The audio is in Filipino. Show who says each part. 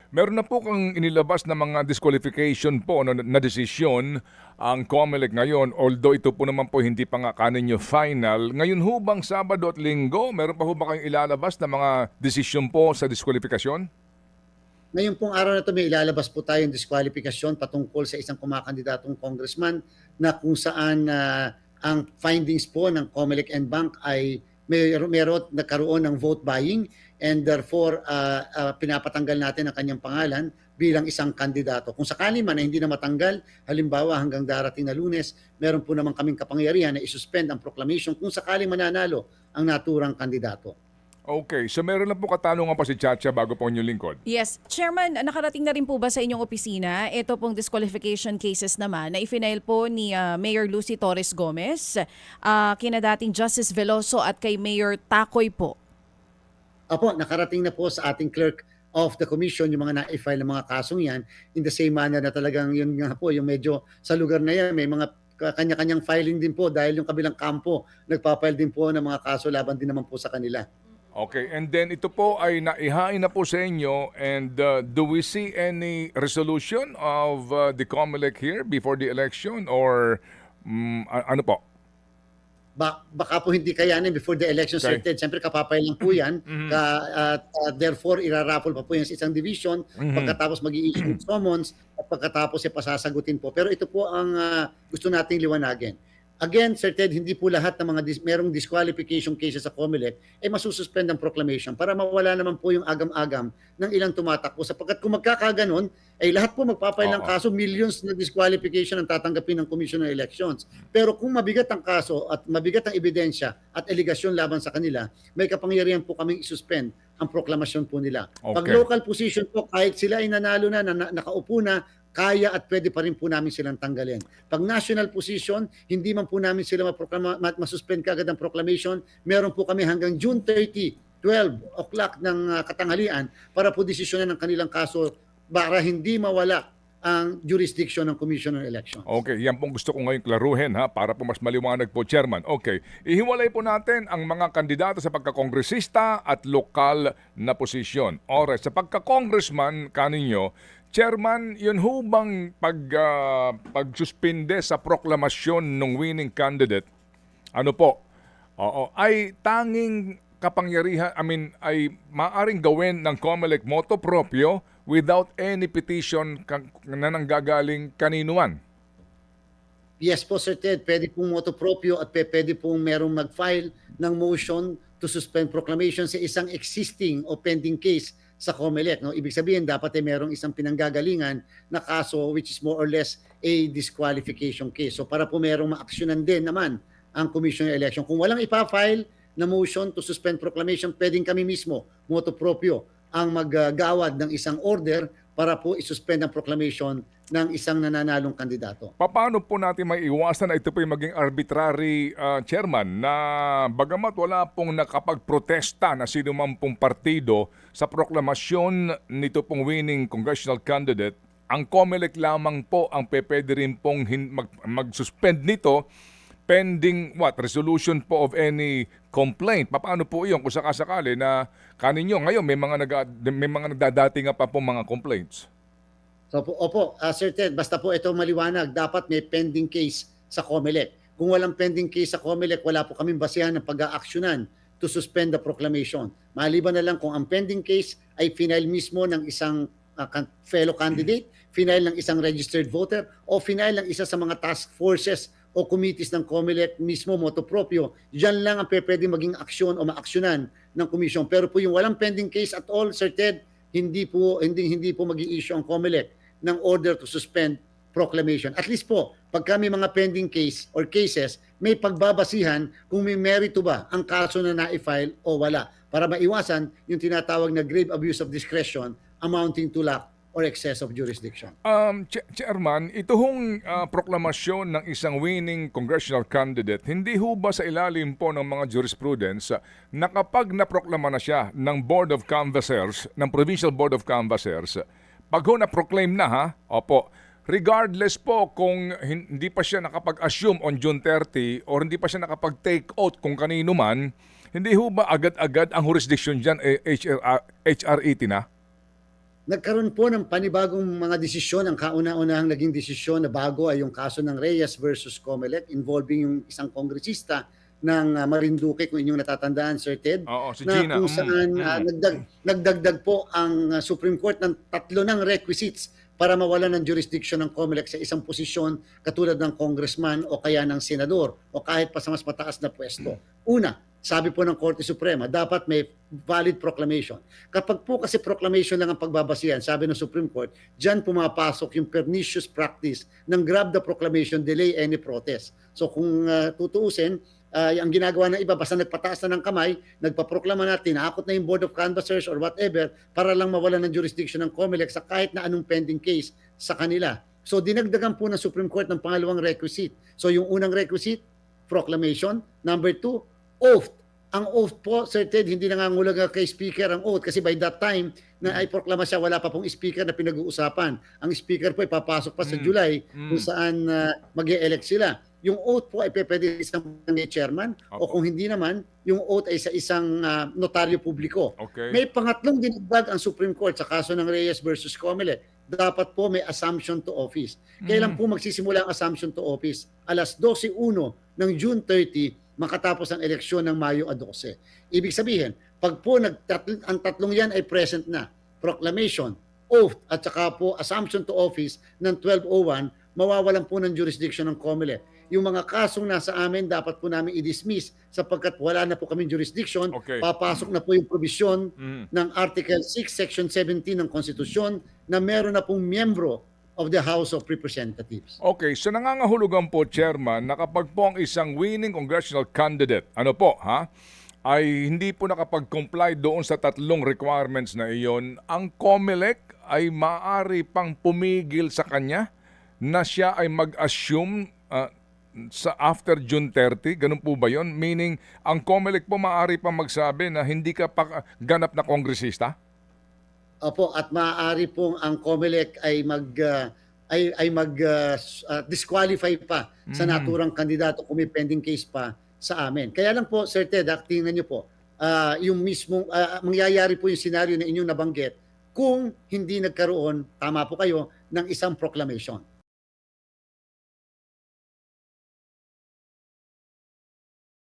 Speaker 1: Meron na po kang inilabas na mga disqualification po na desisyon ang COMELEC ngayon. Although ito po naman po hindi pa nga kaninyo final. Ngayon ho bang Sabado at Linggo, meron pa ho ba kayong ilalabas na mga desisyon po sa disqualification?
Speaker 2: Ngayon pong araw na ito may ilalabas po tayong disqualification patungkol sa isang kumakandidatong congressman na kung saan ang findings po ng COMELEC and Bank ay meron nagkaroon ng vote buying and therefore pinapatanggal natin ang kanyang pangalan bilang isang kandidato. Kung sakali man na hindi na matanggal, halimbawa hanggang darating na Lunes, meron po naman kaming kapangyarihan na isuspend ang proclamation kung sakali mananalo ang naturang kandidato.
Speaker 1: Okay, so meron na po katanungan pa si Chacha bago po inyong lingkod.
Speaker 3: Yes. Chairman, nakarating na rin po ba sa inyong opisina ito pong disqualification cases naman na ifinail po ni Mayor Lucy Torres Gomez, kina dating Justice Veloso at kay Mayor Takoy po?
Speaker 2: Apo, nakarating na po sa ating clerk of the commission yung mga na-file ng mga kasong yan in the same manner na talagang yun nga po, yung medyo sa lugar na yan may mga kanya-kanyang filing din po dahil yung kabilang kampo nagpapile din po ng mga kaso laban din naman po sa kanila.
Speaker 1: Okay, and then ito po ay naihain na po sa inyo and do we see any resolution of the COMELEC here before the election or ano po?
Speaker 2: Baka po hindi kayanin before the election started. Siyempre kapapay lang po yan. Therefore, iraraffle pa po yan sa isang division. Pagkatapos mag-i-issue ng summons at pagkatapos pasasagutin po. Pero ito po ang gusto nating liwanagin. Again, Sir Ted, hindi po lahat ng mga merong disqualification cases sa COMELEC ay masususpend ang proclamation para mawala naman po yung agam-agam ng ilang tumatakbo. Sapagkat kung magkakaganon, ay lahat po magpapile ng kaso, millions na disqualification ang tatanggapin ng Commission on Elections. Pero kung mabigat ang kaso at mabigat ang ebidensya at aligasyon laban sa kanila, may kapangyarihan po kaming isuspend ang proklamasyon po nila.
Speaker 1: Okay.
Speaker 2: Pag local position po, kahit sila ay nanalo na, nakaupo na, kaya at pwede pa rin po namin silang tanggalin. Pag national position, hindi man po namin sila masuspend kaagad ang proclamation. Meron po kami hanggang June 30, 12 o'clock ng katanghalian para po desisyonan ng kanilang kaso para hindi mawala ang jurisdiction ng Commission on Elections.
Speaker 1: Okay, yan pong gusto ko ngayon klaruhin para po mas maliwanag po, Chairman. Okay, ihiwalay po natin ang mga kandidato sa pagkakongresista at lokal na posisyon. Alright, sa pagkakongressman kaninyo, Chairman, yun ho bang pagsuspinde sa proklamasyon ng winning candidate, ano po, ay tanging kapangyarihan, ay maaring gawin ng COMELEC motu proprio without any petition na nanggagaling kaninuan?
Speaker 2: Yes po, Sir Ted. Pwede pong motu proprio at pwede pong merong mag-file ng motion to suspend proclamation sa isang existing o pending case sa COMELEC. No? Ibig sabihin, dapat ay merong isang pinanggagalingan na kaso which is more or less a disqualification case. So para po merong ma-actionan din naman ang Commission on Election. Kung walang ipafile na motion to suspend proclamation, pwedeng kami mismo, motu proprio, ang maggawad ng isang order para po isuspend ang proclamation ng isang nananalong kandidato.
Speaker 1: Paano po natin maiiwasan na ito po yung maging arbitrary, Chairman, na bagamat wala pong nakapagprotesta na sino man pong partido sa proklamasyon nito pong winning congressional candidate, ang COMELEC lamang po ang pwede rin pong mag-suspend nito pending resolution po of any complaint. Paano po iyon kung sakasakali na kaninyo ngayon may mga nagdadating pa po mga complaints?
Speaker 2: So, opo, Sir Ted, basta po ito maliwanag, dapat may pending case sa COMELEC. Kung walang pending case sa COMELEC, wala po kaming basehan ng pag-aaksyonan to suspend the proclamation. Maliban na lang kung ang pending case ay final mismo ng isang fellow candidate, final ng isang registered voter, o final ng isa sa mga task forces o committees ng COMELEC mismo, motu proprio. Diyan lang ang pwede maging aksyon o maaksyonan ng komisyon. Pero po yung walang pending case at all, Sir Ted, hindi po mag-i-issue ang COMELEC ng order to suspend proclamation. At least po, pag kami mga pending case or cases, may pagbabasihan kung may merito ba ang kaso na na-file o wala para maiwasan yung tinatawag na grave abuse of discretion amounting to lack or excess of jurisdiction.
Speaker 1: Chairman, ito hong proklamasyon ng isang winning congressional candidate, hindi ho ba sa ilalim po ng mga jurisprudence na kapag naproklama na siya ng Board of Canvassers, ng Provincial Board of Canvassers, pag ho na-proclaim na regardless po kung hindi pa siya nakapag-assume on June 30 or hindi pa siya nakapag-take out kung kanino man, hindi ho ba agad-agad ang jurisdiction dyan HRET na?
Speaker 2: nagkaroon po ng panibagong mga desisyon. Ang kauna-unahang naging desisyon na bago ay yung kaso ng Reyes versus Comelec involving yung isang kongresista ng Marinduque, kung inyong natatandaan, Sir Ted,
Speaker 1: Oo, si
Speaker 2: na
Speaker 1: Gina.
Speaker 2: kung saan nagdagdag po ang Supreme Court ng 3 ng requisites para mawalan ng jurisdiction ng COMELEC sa isang posisyon katulad ng congressman o kaya ng senador o kahit pa sa mas mataas na pwesto. Una, sabi po ng Korte Suprema, dapat may valid proclamation. Kapag po kasi proclamation lang ang pagbabasihan, sabi ng Supreme Court, dyan pumapasok yung pernicious practice ng grab the proclamation, delay any protest. So kung tutuusin, ang ginagawa ng iba, basta nagpataas na ng kamay, nagpaproklama na, tinakot na yung Board of Canvassers or whatever, para lang mawalan ng jurisdiction ng COMELEC sa kahit na anong pending case sa kanila. So dinagdagan po ng Supreme Court ng pangalawang requisite. So yung unang requisite, proclamation. Number 2, oath. Ang oath po, Sir Ted, hindi nangangulaga kay Speaker ang oath kasi by that time na ay proklama siya, wala pa pong Speaker na pinag-uusapan. Ang Speaker po ay papasok pa sa July kung saan mag-e-elect sila. Yung oath po ay pwede isang chairman o kung hindi naman, yung oath ay sa isang notaryo publiko.
Speaker 1: Okay.
Speaker 2: May pangatlong dinagdag ang Supreme Court sa kaso ng Reyes versus Comelec. Dapat po may assumption to office. Kailan po magsisimula ang assumption to office? Alas 12:01 ng June 30, makatapos ang eleksyon ng Mayo 12. Ibig sabihin, pag po ang tatlong yan ay present na, proclamation, oath, at saka po assumption to office ng 12:01, mawawalan po ng jurisdiction ng COMELEC. Yung mga kasong nasa amin, dapat po namin i-dismiss sapagkat wala na po kaming jurisdiction.
Speaker 1: Okay.
Speaker 2: Papasok na po yung provision ng Article 6, Section 17 ng Konstitusyon na meron na pong miyembro of the House of Representatives.
Speaker 1: Okay, so nangangahulugan po, Chairman, na kapag po ang isang winning congressional candidate, ay hindi po nakapag-comply doon sa 3 requirements na iyon, ang COMELEC ay maaari pang pumigil sa kanya na siya ay mag-assume sa after June 30, ganun po ba yon? Meaning, ang COMELEC po maaari pang magsabi na hindi ka pa ganap na kongresista?
Speaker 2: Opo, at maaari pong ang COMELEC ay disqualify pa sa naturang kandidato kung may pending case pa sa amin. Kaya lang po, Sir Ted, tingnan niyo po, yung mismong mangyayari po yung scenario na inyong nabanggit kung hindi nagkaroon, tama po kayo, ng isang proclamation.